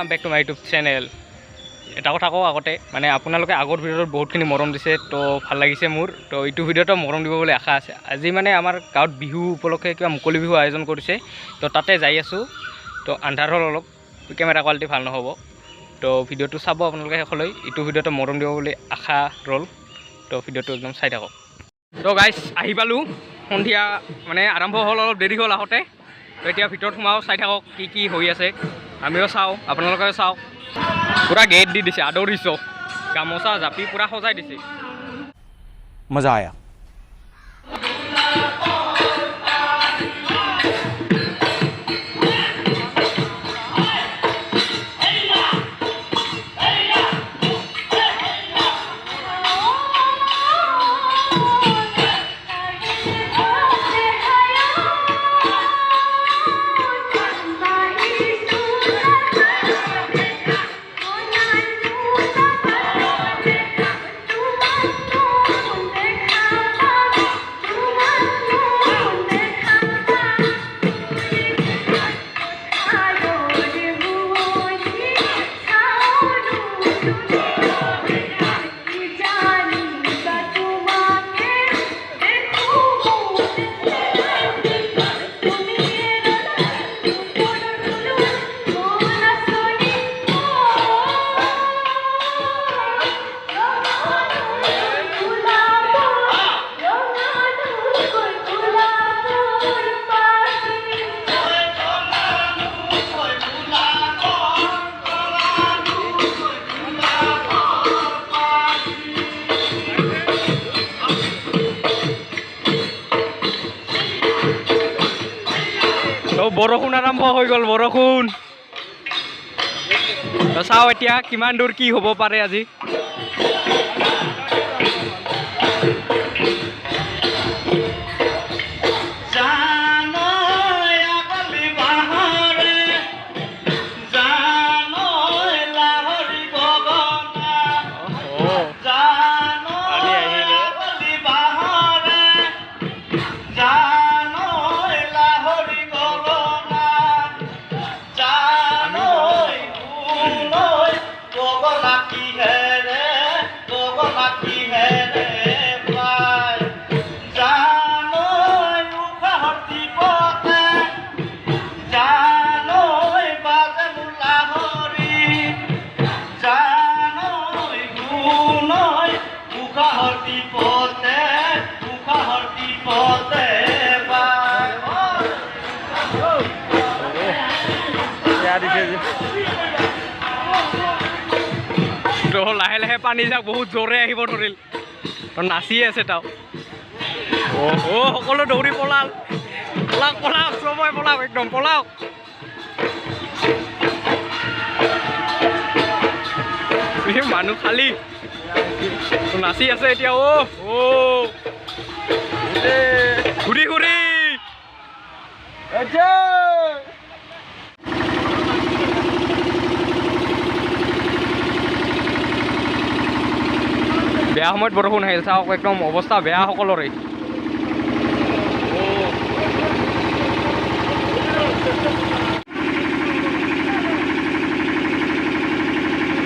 Welcome back to my YouTube channel. এটা কথা কওঁ আগতে, মানে আপোনালোকে আগৰ ভিডিঅ'ত বহুতখিনি মৰম দিছে, তো ভাল লাগিছে মোৰ। তো এইটো ভিডিঅ'টো মৰম দিব বুলি আশা আছে। আজি মানে আমাৰ গাঁৱত বিহু উপলক্ষে কিবা মুকলি বিহু আয়োজন কৰিছে, তো তাতে যাই আছোঁ। তো আন্ধাৰ হ'ল অলপ, কেমেৰা কোৱালিটি ভাল নহ'ব। তো ভিডিঅ'টো চাব আপোনালোকে শেষলৈ। এইটো ভিডিঅ'টো মৰম দিব বুলি আশা ৰ'ল। তো ভিডিঅ'টো একদম চাই থাকক। তো গাইজ আহি পালোঁ, সন্ধিয়া মানে আৰম্ভ হ'ল, অলপ দেৰি হ'ল আহোঁতে। তো এতিয়া ভিতৰত সোমাও, চাই থাকক কি কি হৈ আছে। আমিও চাওঁ, আপোনালোকেও চাওক। পূৰা গেট দি দিছে, আদৰিছোঁ, গামোচা জাপি পূৰা সজাই দিছে। মজা আয়া। বৰষুণ আৰম্ভ হৈ গ'ল, বৰষুণ। চাওঁ এতিয়া কিমান দূৰ কি হ'ব পাৰে আজি। লাহে লাহে পানী যাক বহুত জোৰে আহিব ধৰিল, নাচিয়ে আছে তাও। সকলো দৌৰি পলাল, পলাওক পলাওক, চবৰে পলাওক, একদম পলাওক। মানুহ খালী নাচি আছে এতিয়া। ঘূৰি ঘূৰি বেয়া সময়ত বৰষুণ আহিল, চাওক একদম অৱস্থা বেয়া সকলোৰে।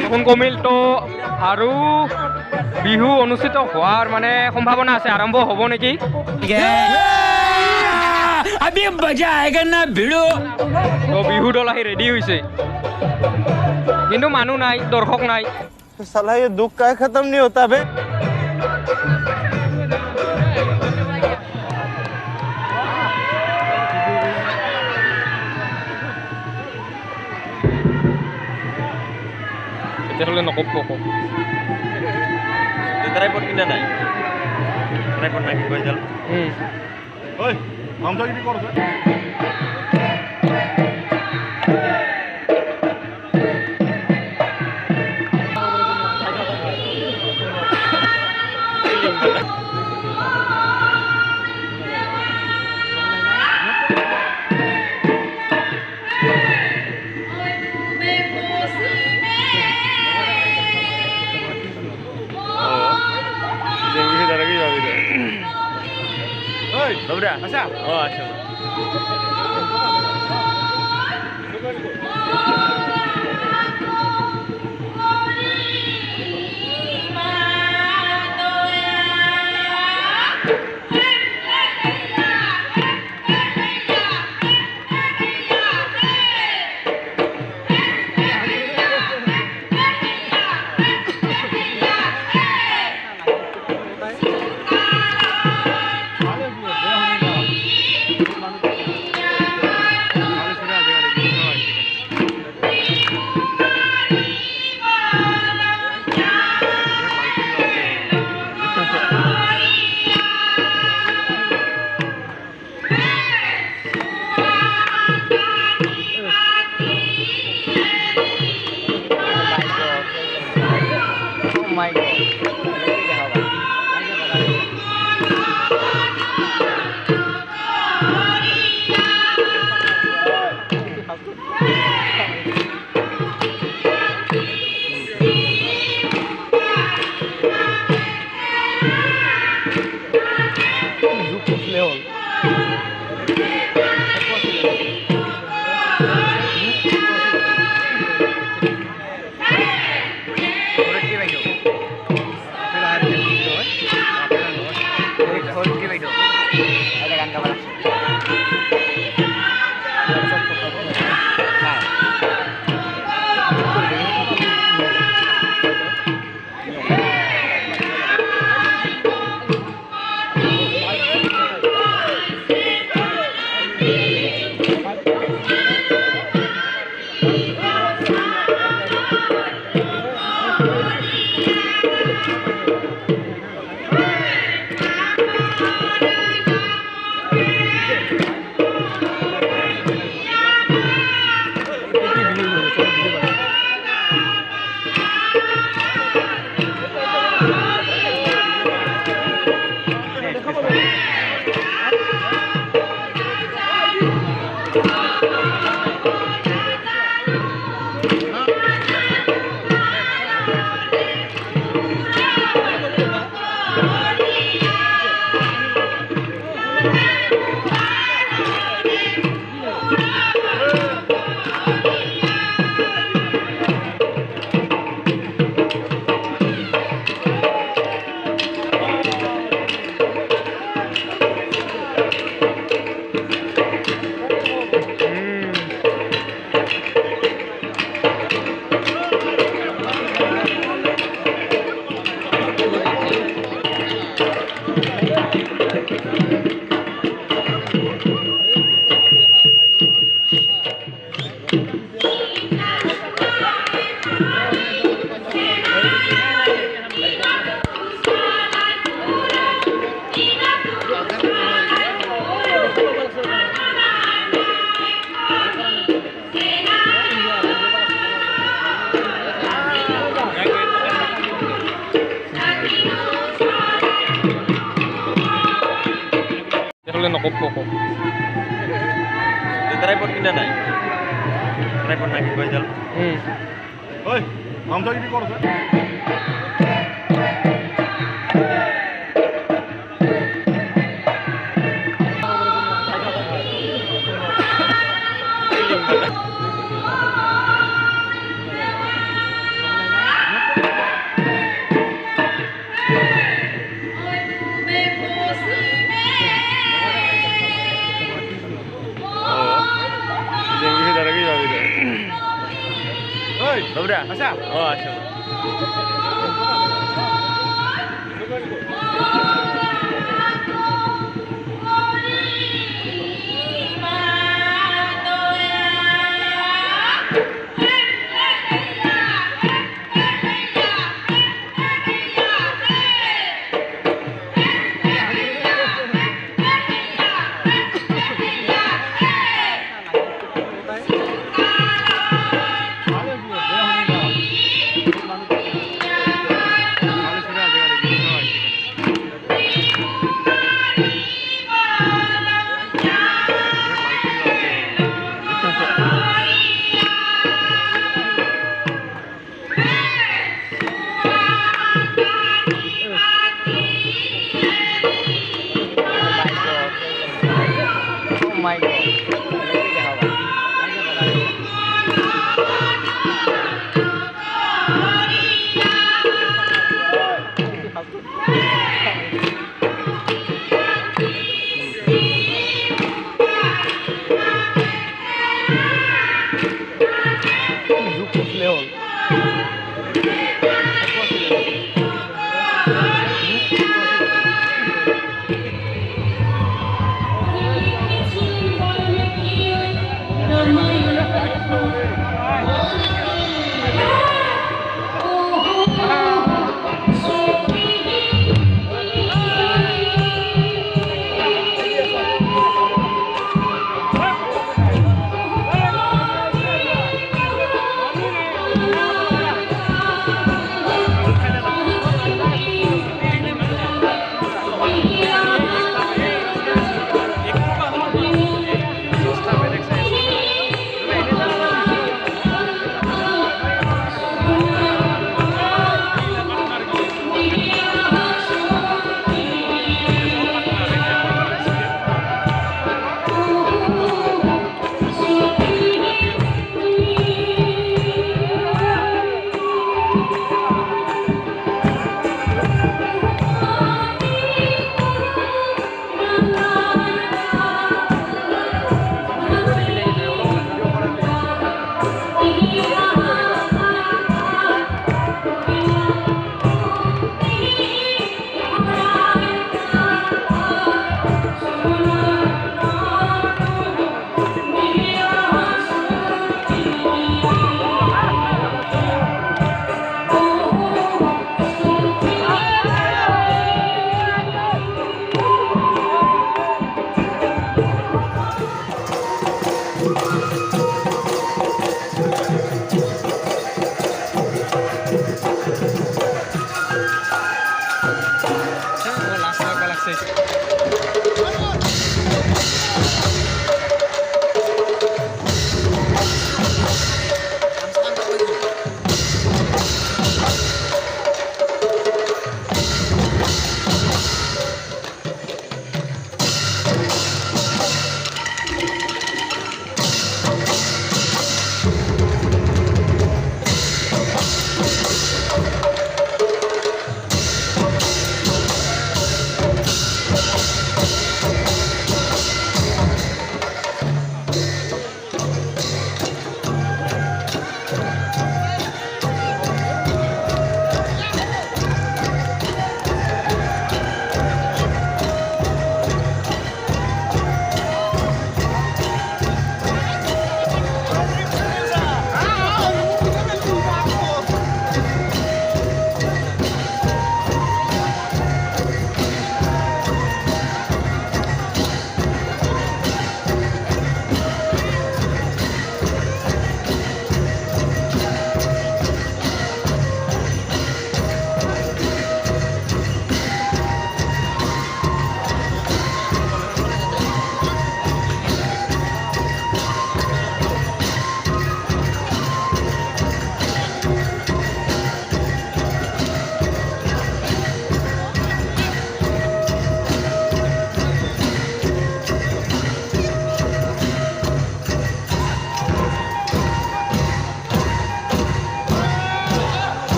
বৰষুণ কমিল তো আৰু বিহু অনুষ্ঠিত হোৱাৰ মানে সম্ভাৱনা আছে, আৰম্ভ হ'ব নেকি। তো বিহু দল আহি ৰেডি হৈছে, কিন্তু মানুহ নাই, দৰ্শক নাই। साला ये दुख का खत्म नहीं होता बे। তেতিয়াহ'লে নক'ব কওক। ড্ৰাইভৰ কিনা নাই, ড্ৰাইভৰ নাই গৈ যাল। ঐ নামটা কি crores? Udah, masa? Oh, coba. জোক ফুচলে হ'ল নকপ নকপ ট্রাইপড কিনা নাই ট্রাইপড নাকি কই যাল ওই আমটা কি করছ Dobra, acha? Oh, acha. আছে